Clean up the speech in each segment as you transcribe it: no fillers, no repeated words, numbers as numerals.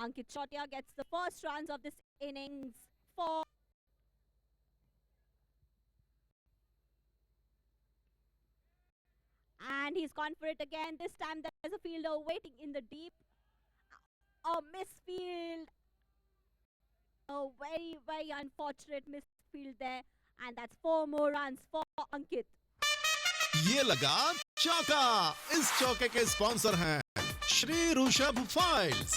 Ankit Chotia gets the first runs of this innings for. And he's gone for it again. This time there's a fielder waiting in the deep. A misfield. A very, very unfortunate misfield there. And that's 4 more runs for Ankit. ये लगा चौका। इस चौके के sponsor हैं Shri Rishabh files.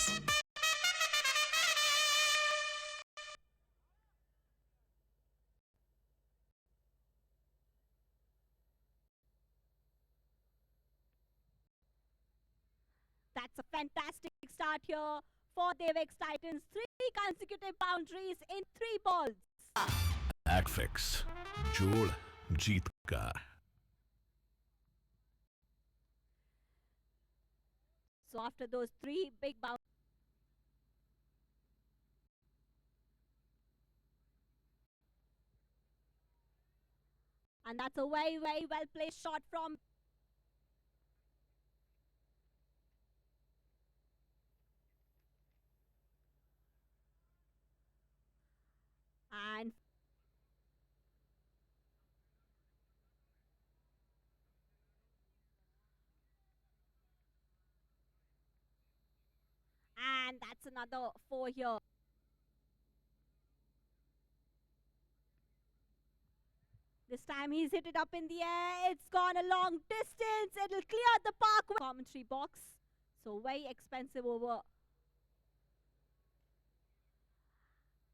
That's a fantastic start here for Devex Titans. 3 consecutive boundaries in 3 balls. Actfix, जोड़ जीत का। So after those 3 big boundaries. And that's a very, very well placed shot from. And that's another 4 here. This time he's hit it up in the air. It's gone a long distance. It'll clear the park. Commentary box. So very expensive over.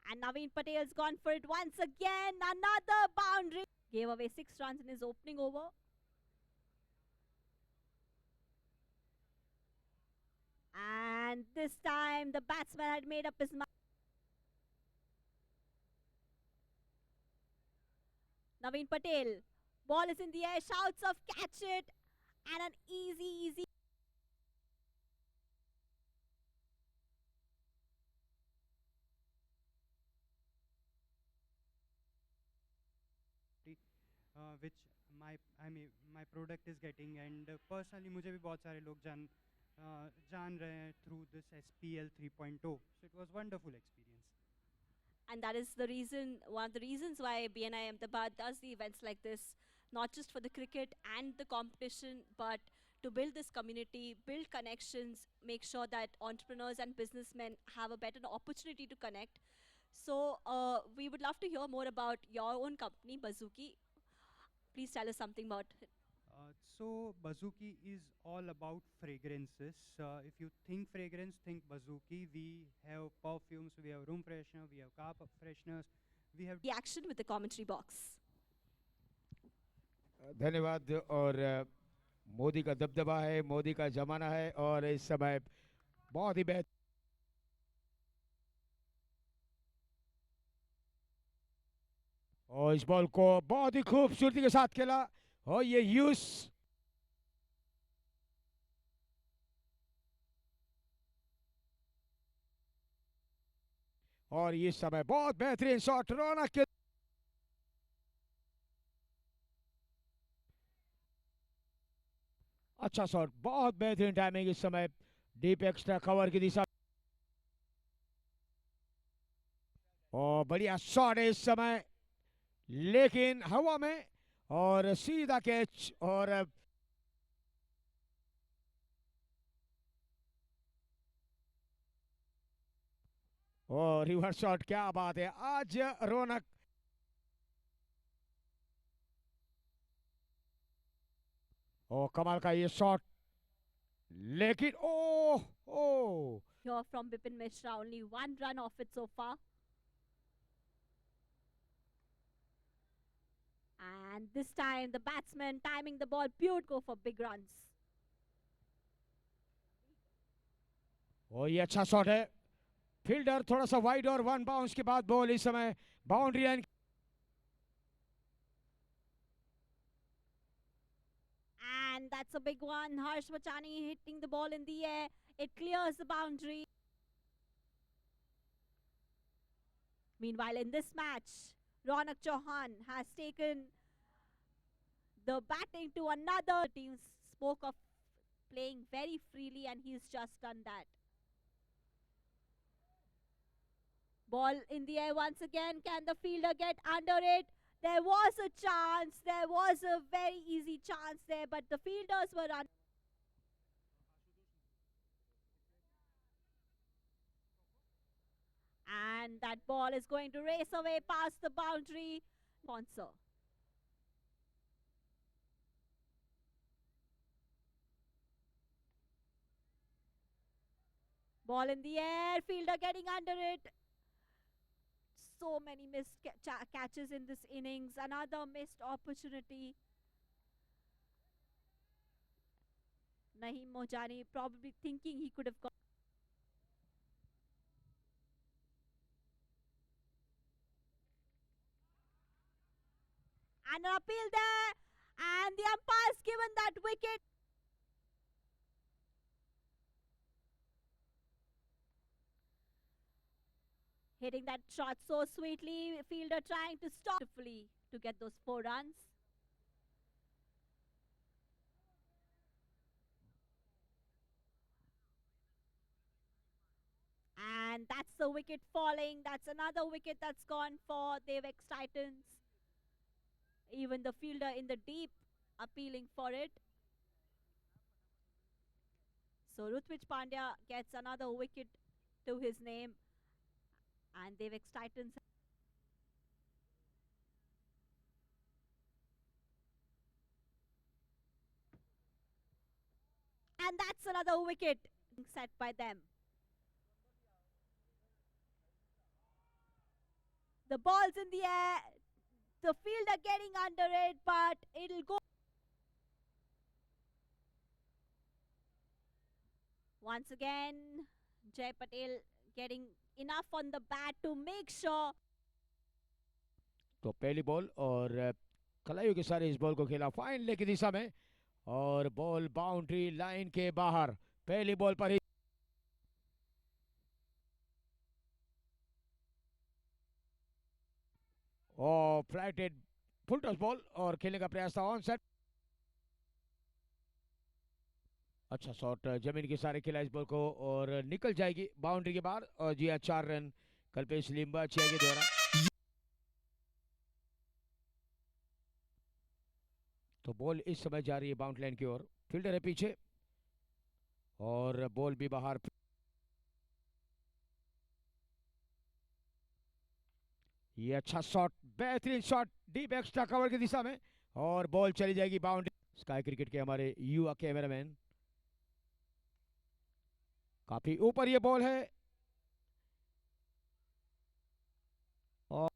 And Naveen Patel's gone for it once again. Another boundary. Gave away 6 runs in his opening over. And this time the batsman had made up his mind. Naveen Patel. Ball is in the air. Shouts of catch it. And an easy. Which my product is getting, and personally मुझे भी बहुत सारे लोग जान रहे हैं through this SPL 3.0, so it was wonderful experience. And that is the reason, one of the reasons why BNI Ahmedabad does the events like this, not just for the cricket and the competition, but to build this community, build connections, make sure that entrepreneurs and businessmen have a better opportunity to connect. So we would love to hear more about your own company, Bazuki. Please tell us something about it. So Bazuki is all about fragrances. If you think fragrance, think Bazuki. We have perfumes, we have room freshener, we have car fresheners, we have The action with the commentary box. धन्यवाद। और मोदी का दबदबा है, मोदी का जमाना है, और इस समय बहुत ही बेहतर और इस बॉल को बहुत ही खूबसूरती के साथ खेला। और ये यूस और इस समय बहुत बेहतरीन शॉट रौनक के अच्छा शॉट, बहुत बेहतरीन टाइमिंग इस समय डीप एक्स्ट्रा कवर की दिशा और बढ़िया शॉट है इस समय, लेकिन हवा में और सीधा कैच और रिवर्स शॉट। क्या बात है आज रौनक। और कमाल का ये शॉट, लेकिन ओह Here from Bipin Mishra, only 1 run off it so far. And this time the batsman timing the ball beautiful for big runs. और ये अच्छा शॉट है, फील्डर थोड़ा सा वाइड और 1 बाउंस के बाद बॉल इस समय boundary line. And that's a big one. Harsh Vachani hitting the ball in the air. It clears the boundary. Meanwhile, in this match, Ronak Chauhan has taken the batting to another. The team spoke of playing very freely, and he's just done that. Ball in the air once again. Can the fielder get under it? There was a chance. There was a very easy chance there, but the fielders were and that ball is going to race away past the boundary. Sponsor. Ball in the air, fielder getting under it. So many missed catches in this innings. Another missed opportunity. Naheem Mohjani probably thinking he could have got. And an appeal there. And the umpire's given that wicket. Hitting that shot so sweetly. Fielder trying to stop to get those 4 runs. And that's the wicket falling. That's another wicket that's gone for the Apex Titans. Even the fielder in the deep appealing for it. So Rutvij Pandya gets another wicket to his name. And the Apex Titans. And that's another wicket set by them. The ball's in the air. The fielder getting under it, but it'll go. Once again, Jay Patel getting enough on the bat to make sure. तो पहली ball और कलाइयों के सारे इस ball को खेला fine leg की दिशा में और बॉल बाउंड्री लाइन के बाहर पहली बॉल पर ही और फ्लाइटेड फुल टॉस बॉल और खेलने का प्रयास था ऑन सेट अच्छा शॉट जमीन के सारे खिला इस बॉल को और निकल जाएगी बाउंड्री के बाहर और जी 4 रन कल्पेश लिम्बाचिया के द्वारा तो बॉल इस समय जा रही है बाउंड्री लाइन की ओर फील्डर है पीछे और बॉल भी बाहर ये अच्छा शॉट बेहतरीन शॉट डीप एक्स्ट्रा कवर की दिशा में और बॉल चली जाएगी बाउंड्री स्काई क्रिकेट के हमारे युवा कैमरामैन काफी ऊपर ये बॉल है और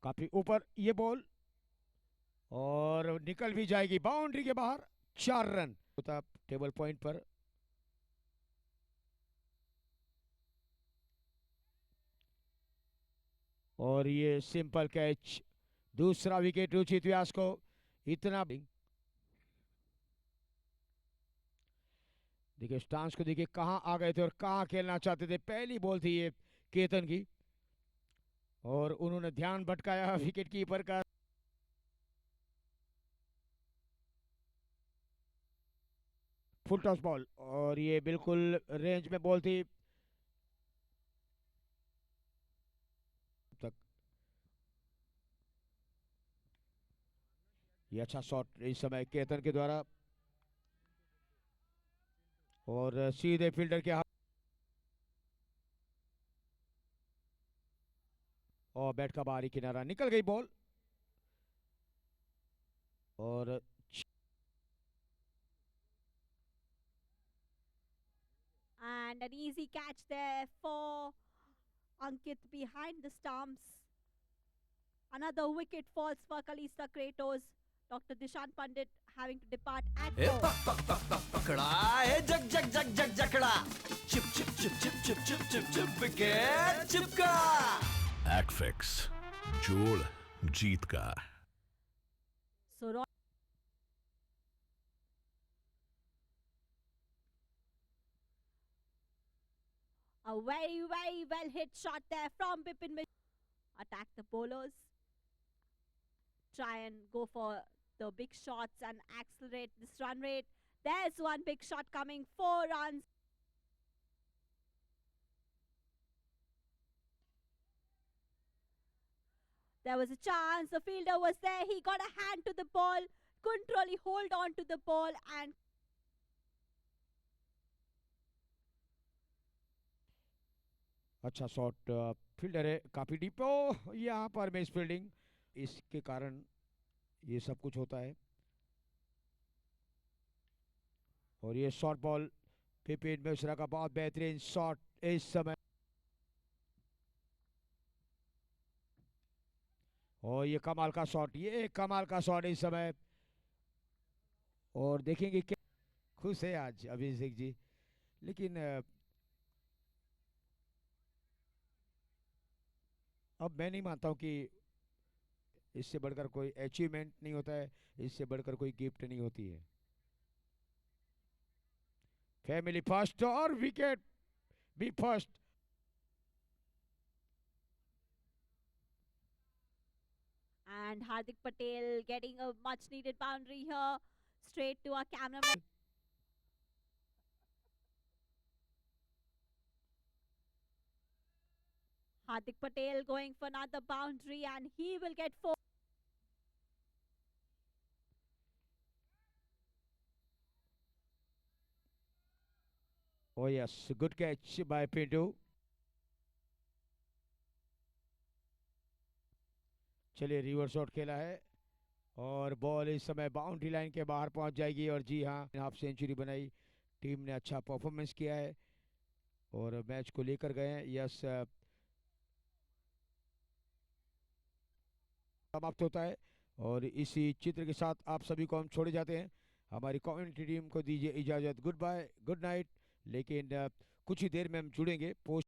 काफी ऊपर ये बॉल और निकल भी जाएगी बाउंड्री के बाहर 4 रन होता टेबल पॉइंट पर और ये सिंपल कैच दूसरा विकेट रुचित व्यास को इतना देखिए स्टांस को देखिए कहां आ गए थे और कहां खेलना चाहते थे पहली बॉल थी ये केतन की और उन्होंने ध्यान भटकाया विकेट कीपर का फुल टॉस बॉल और ये बिल्कुल रेंज में बॉल थी तक ये अच्छा शॉट इस समय केतन के द्वारा और सीधे फील्डर के हाथ और बैट का बाहरी किनारा निकल गई बॉल और and an easy catch there for Ankit behind the stumps. Another wicket falls for Kalista Kratos. Dr. Dishan Pandit having to depart at पकड़ा है जग जग जग जग जकड़ा chip chip chip chip chip chip chip chip wicket चिपका एक्टफिक्स जोड़ जीत का So a very well hit shot there from Bipin Mishra. Attack the bowlers. Try and go for the big shots and accelerate this run rate. There's one big shot coming. 4 runs. There was a chance. The fielder was there. He got a hand to the ball. Couldn't really hold on to the ball and अच्छा shot fielder है काफी deep. ओ यहाँ पर miss fielding, इसके कारण ये सब कुछ होता है। और ये शॉर्ट बॉल विपिन मिश्रा का बहुत बेहतरीन शॉट इस समय। और ये कमाल का शॉट, ये कमाल का शॉट इस समय। और देखेंगे क्या खुश है आज अभिषेक जी, लेकिन अब मैं नहीं मानता हूं कि इससे बढ़कर कोई अचीवमेंट नहीं होता है, इससे बढ़कर कोई गिफ्ट नहीं होती है। फैमिली फर्स्ट और विकेट भी first. and Hardik Patel getting a much needed boundary here. Straight to our cameraman. Hardik Patel going for another boundary and he will get 4. Oh yes, good catch by Pinto. चलिए reverse shot खेला है और ball इस समय boundary line के बाहर पहुंच जाएगी। और जी हाँ, हाफ सेंचुरी बनाई, टीम ने अच्छा परफॉर्मेंस किया है और मैच को लेकर गए हैं। यस समाप्त होता है और इसी चित्र के साथ आप सभी को हम छोड़े जाते हैं। हमारी कम्युनिटी टीम को दीजिए इजाजत। Good bye, good night. लेकिन कुछ ही देर में हम जुड़ेंगे पोस्ट